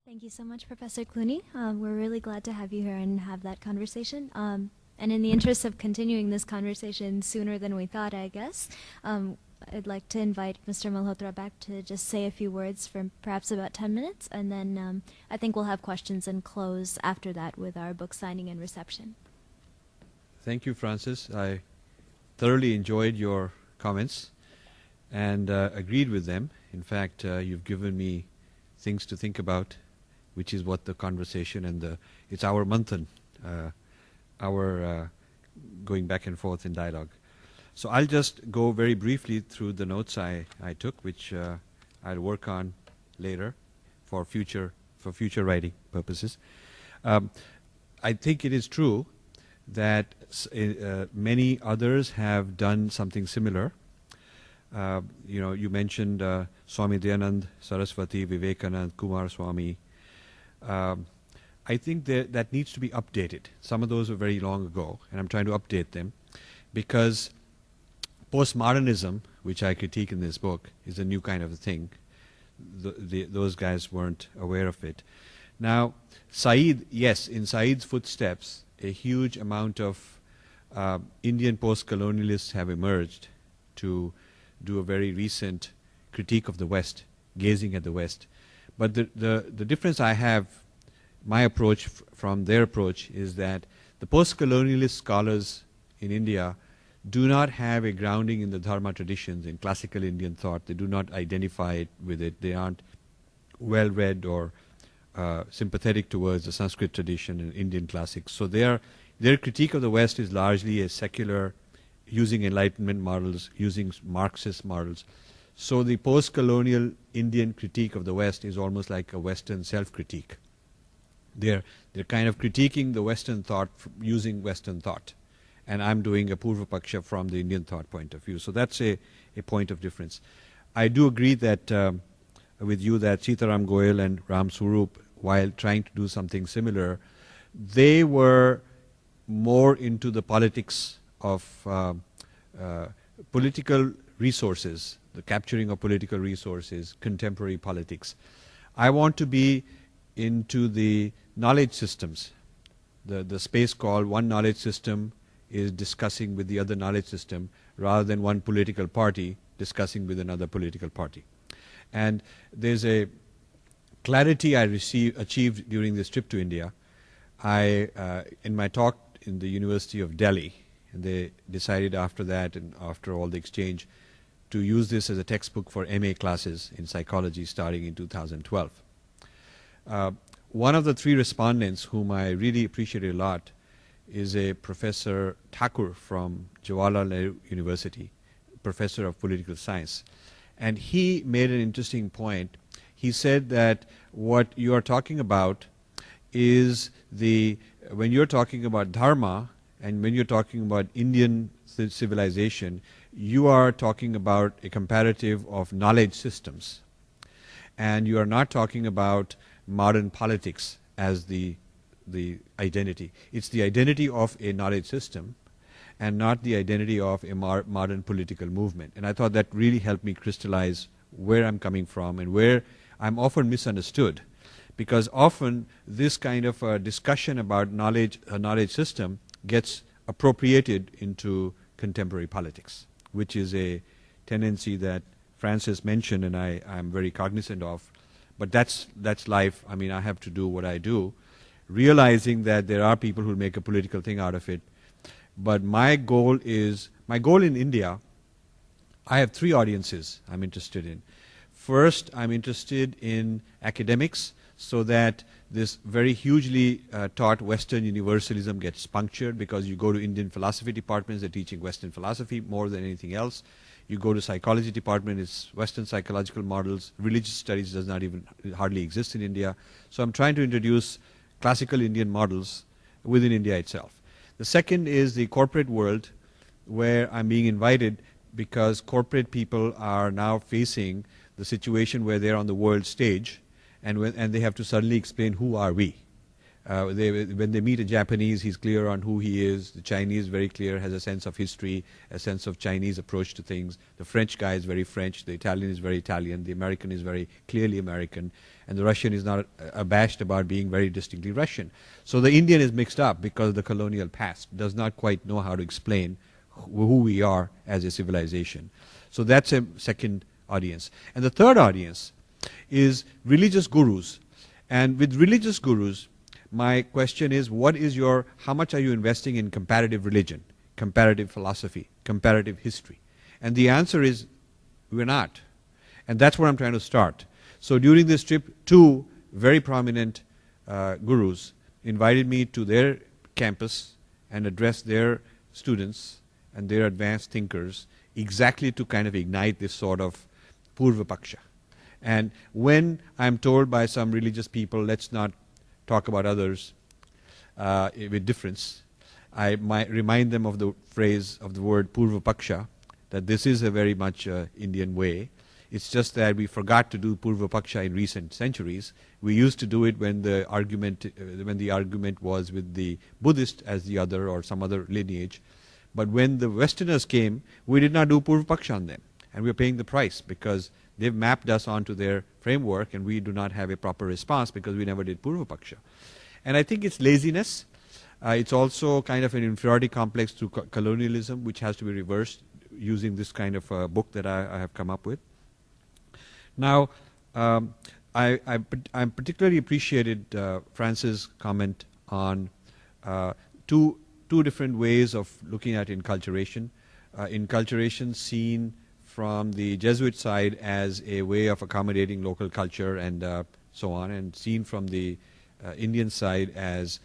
Thank you so much, Professor Clooney. We're really glad to have you here and have that conversation. And in the interest of continuing this conversation sooner than we thought, I guess, I'd like to invite Mr. Malhotra back to just say a few words for perhaps about 10 minutes, and then I think we'll have questions and close after that with our book signing and reception. Thank you, Francis. I thoroughly enjoyed your comments and agreed with them. In fact, you've given me things to think about, which is what the conversation and it's our manthan, our going back and forth in dialogue. So I'll just go very briefly through the notes I took, which I'll work on later for future writing purposes. I think it is true that many others have done something similar. You mentioned Swami Dayanand, Saraswati, Vivekanand, Kumar Swami. I think that needs to be updated. Some of those were very long ago, and I'm trying to update them, because postmodernism, which I critique in this book, is a new kind of a thing. Those guys weren't aware of it. Now, Said, yes, in Said's footsteps, a huge amount of Indian post-colonialists have emerged to do a very recent critique of the West, gazing at the West. But the difference I have, my approach from their approach, is that the post-colonialist scholars in India do not have a grounding in the Dharma traditions, in classical Indian thought. They do not identify with it. They aren't well-read or sympathetic towards the Sanskrit tradition and Indian classics. So their critique of the West is largely a secular, using Enlightenment models, using Marxist models. So the post-colonial Indian critique of the West is almost like a Western self-critique. They're kind of critiquing the Western thought using Western thought. And I'm doing a Purva Paksha from the Indian thought point of view. So that's a point of difference. I do agree that with you that Sitaram Goyal and Ram Swarup, while trying to do something similar, they were more into the politics of political resources, the capturing of political resources, contemporary politics. I want to be into the knowledge systems. The space called one knowledge system is discussing with the other knowledge system, rather than one political party discussing with another political party. And there's a clarity I achieved during this trip to India. In my talk in the University of Delhi, and they decided after that and after all the exchange to use this as a textbook for MA classes in psychology starting in 2012. One of the three respondents whom I really appreciated a lot is a Professor Thaper from Jawaharlal Nehru University, professor of political science. And he made an interesting point. He said that what you are talking about is when you're talking about Dharma and when you're talking about Indian civilization, you are talking about a comparative of knowledge systems. And you are not talking about modern politics as the identity. It's the identity of a knowledge system and not the identity of a modern political movement. And I thought that really helped me crystallize where I'm coming from and where I'm often misunderstood. Because often this kind of a discussion about a knowledge system gets appropriated into contemporary politics, which is a tendency that Francis mentioned and I'm very cognizant of. But that's life. I mean, I have to do what I do, realizing that there are people who make a political thing out of it. But my goal in India, I have three audiences I'm interested in. First, I'm interested in academics, so that this very hugely taught Western universalism gets punctured, because you go to Indian philosophy departments, they're teaching Western philosophy more than anything else. You go to psychology department, it's Western psychological models. Religious studies does not even hardly exist in India. So I'm trying to introduce classical Indian models within India itself. The second is the corporate world, where I'm being invited because corporate people are now facing the situation where they're on the world stage, and they have to suddenly explain who are we. When they meet a Japanese, he's clear on who he is. The Chinese, very clear, has a sense of history, a sense of Chinese approach to things. The French guy is very French. The Italian is very Italian. The American is very clearly American. And the Russian is not abashed about being very distinctly Russian. So the Indian is mixed up because the colonial past does not quite know how to explain who we are as a civilization. So that's a second audience. And the third audience is religious gurus. And with religious gurus, my question is, how much are you investing in comparative religion, comparative philosophy, comparative history? And the answer is, we're not. And that's where I'm trying to start. So during this trip, two very prominent gurus invited me to their campus and addressed their students and their advanced thinkers exactly to kind of ignite this sort of Purva Paksha. And when I'm told by some religious people, let's not talk about others with difference, I might remind them of the phrase of the word Purva Paksha, that this is a very much Indian way. It's just that we forgot to do Purva Paksha in recent centuries. We used to do it when the argument was with the Buddhist as the other or some other lineage. But when the Westerners came, we did not do Purva Paksha on them. And we're paying the price because they've mapped us onto their framework and we do not have a proper response because we never did Purva Paksha. And I think it's laziness. It's also kind of an inferiority complex to colonialism, which has to be reversed using this kind of book that I have come up with. Now, I particularly appreciated France's comment on two different ways of looking at inculturation. Inculturation seen from the Jesuit side as a way of accommodating local culture and so on, and seen from the Indian side as,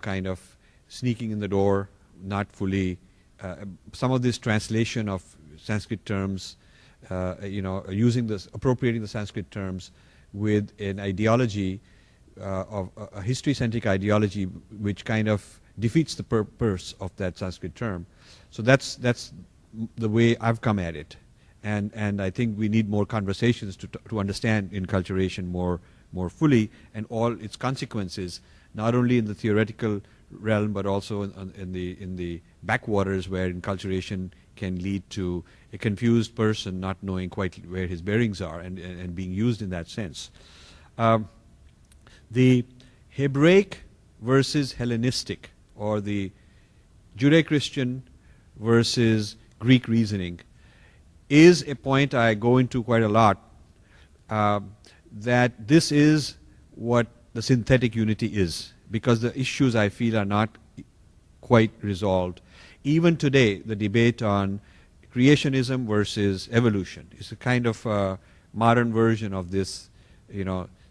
kind of sneaking in the door, not fully. Some of this translation of Sanskrit terms, appropriating the Sanskrit terms with an ideology of a history-centric ideology, which kind of defeats the purpose of that Sanskrit term. So that's the way I've come at it. And I think we need more conversations to understand inculturation more fully and all its consequences, not only in the theoretical realm but also in the backwaters where inculturation can lead to a confused person not knowing quite where his bearings are and being used in that sense. The Hebraic versus Hellenistic, or the Judeo-Christian versus Greek reasoning, is a point I go into quite a lot, that this is what the synthetic unity is, because the issues I feel are not quite resolved. Even today, the debate on creationism versus evolution is a kind of modern version of this,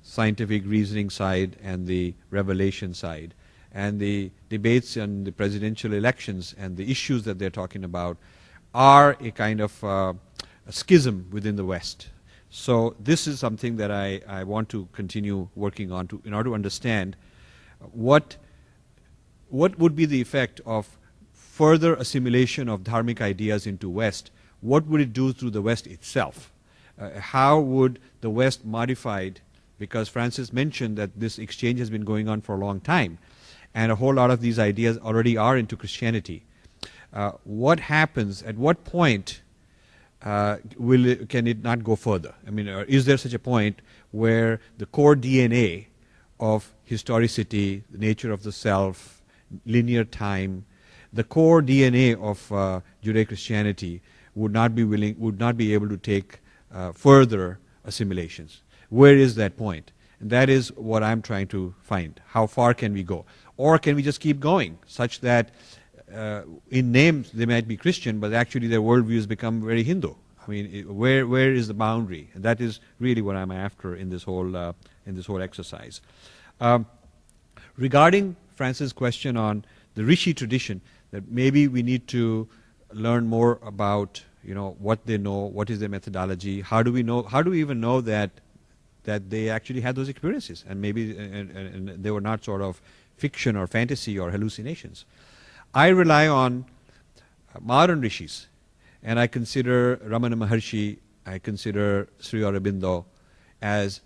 scientific reasoning side and the revelation side. And the debates on the presidential elections and the issues that they're talking about are a kind of a schism within the West. So this is something that I want to continue working on in order to understand what would be the effect of further assimilation of dharmic ideas into West. What would it do to the West itself? How would the West modified, because Francis mentioned that this exchange has been going on for a long time, and a whole lot of these ideas already are into Christianity. What happens, at what point can it not go further? I mean, is there such a point where the core DNA of historicity, the nature of the self, linear time, the core DNA of Judeo-Christianity would not be able to take further assimilations? Where is that point? And that is what I'm trying to find. How far can we go? Or can we just keep going, such that in names they might be Christian, but actually their worldviews become very Hindu? I mean, where is the boundary? And that is really what I'm after in this whole exercise. Regarding Francis' question on the Rishi tradition, that maybe we need to learn more about what they know, what is their methodology, how do we even know that they actually had those experiences, and maybe and they were not sort of fiction or fantasy or hallucinations. I rely on modern rishis, and I consider Ramana Maharshi, I consider Sri Aurobindo as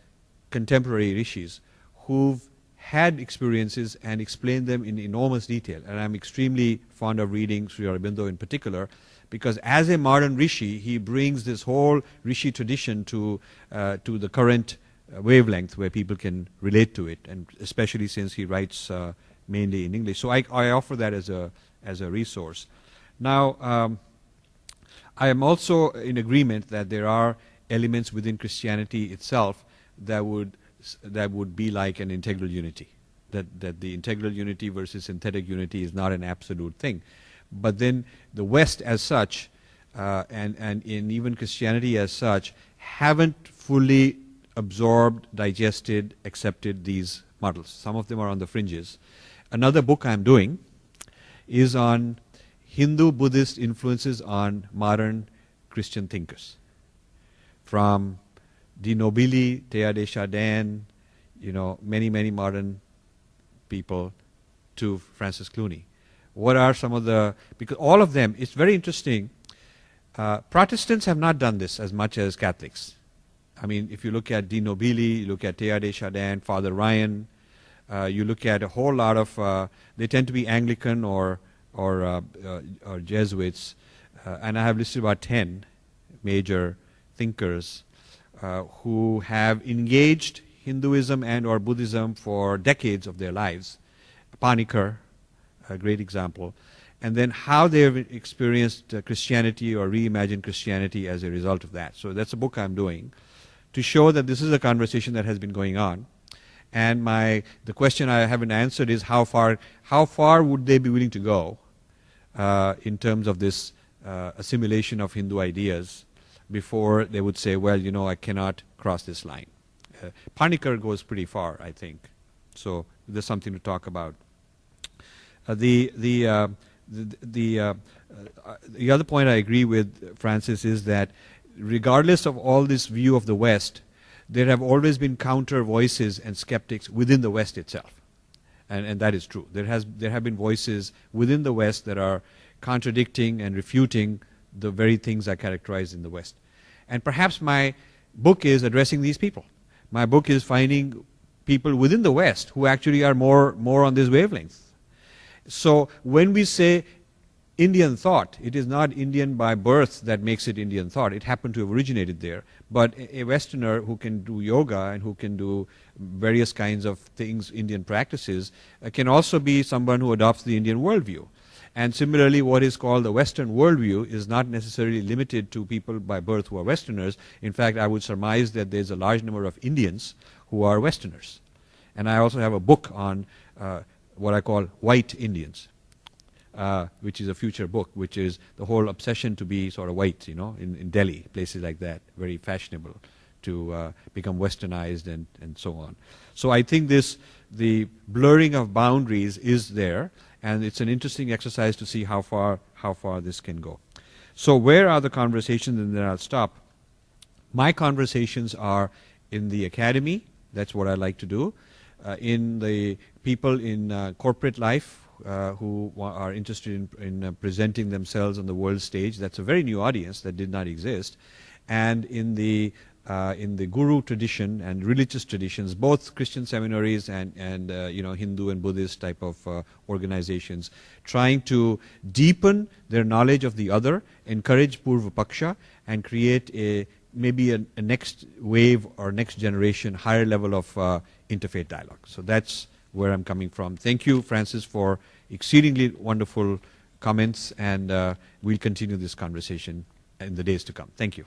contemporary rishis who've had experiences and explained them in enormous detail. And I'm extremely fond of reading Sri Aurobindo in particular, because as a modern rishi, he brings this whole rishi tradition to the current wavelength where people can relate to it, and especially since he writes mainly in English. So I offer that as a resource. Now, I am also in agreement that there are elements within Christianity itself that would be like an integral unity. That the integral unity versus synthetic unity is not an absolute thing. But then the West as such, and in even Christianity as such, haven't fully absorbed, digested, accepted these models. Some of them are on the fringes. Another book I'm doing is on Hindu-Buddhist influences on modern Christian thinkers. From De Nobili, Teilhard de Chardin, many, many modern people, to Francis Clooney. What are some of the, because all of them, it's very interesting, Protestants have not done this as much as Catholics. I mean, if you look at De Nobili, you look at Teilhard de Chardin, Father Ryan, you look at a whole lot of, they tend to be Anglican or Jesuits, and I have listed about 10 major thinkers who have engaged Hinduism and or Buddhism for decades of their lives. Panikkar, a great example. And then how they have experienced Christianity or reimagined Christianity as a result of that. So that's a book I'm doing to show that this is a conversation that has been going on. And the question I haven't answered is how far would they be willing to go in terms of this assimilation of Hindu ideas before they would say, well, I cannot cross this line. Panikkar goes pretty far, I think. So there's something to talk about. The other point I agree with Francis is that regardless of all this view of the West, there have always been counter voices and skeptics within the West itself. And that is true. There have been voices within the West that are contradicting and refuting the very things I characterize in the West. And perhaps my book is addressing these people. My book is finding people within the West who actually are more on this wavelength. So when we say Indian thought, it is not Indian by birth that makes it Indian thought. It happened to have originated there. But a Westerner who can do yoga and who can do various kinds of things, Indian practices, can also be someone who adopts the Indian worldview. And similarly, what is called the Western worldview is not necessarily limited to people by birth who are Westerners. In fact, I would surmise that there's a large number of Indians who are Westerners. And I also have a book on what I call white Indians, which is a future book, which is the whole obsession to be sort of white, in Delhi, places like that, very fashionable to become westernized and so on. So I think the blurring of boundaries is there, and it's an interesting exercise to see how far this can go. So where are the conversations, and then I'll stop. My conversations are in the academy. That's what I like to do. In the people in corporate life who are interested in presenting themselves on the world stage. That's a very new audience that did not exist. And in the guru tradition and religious traditions, both Christian seminaries and Hindu and Buddhist type of organizations, trying to deepen their knowledge of the other, encourage Purva Paksha, and create maybe a next wave or next generation higher level of interfaith dialogue. So that's where I'm coming from. Thank you, Francis, for exceedingly wonderful comments, and we'll continue this conversation in the days to come. Thank you.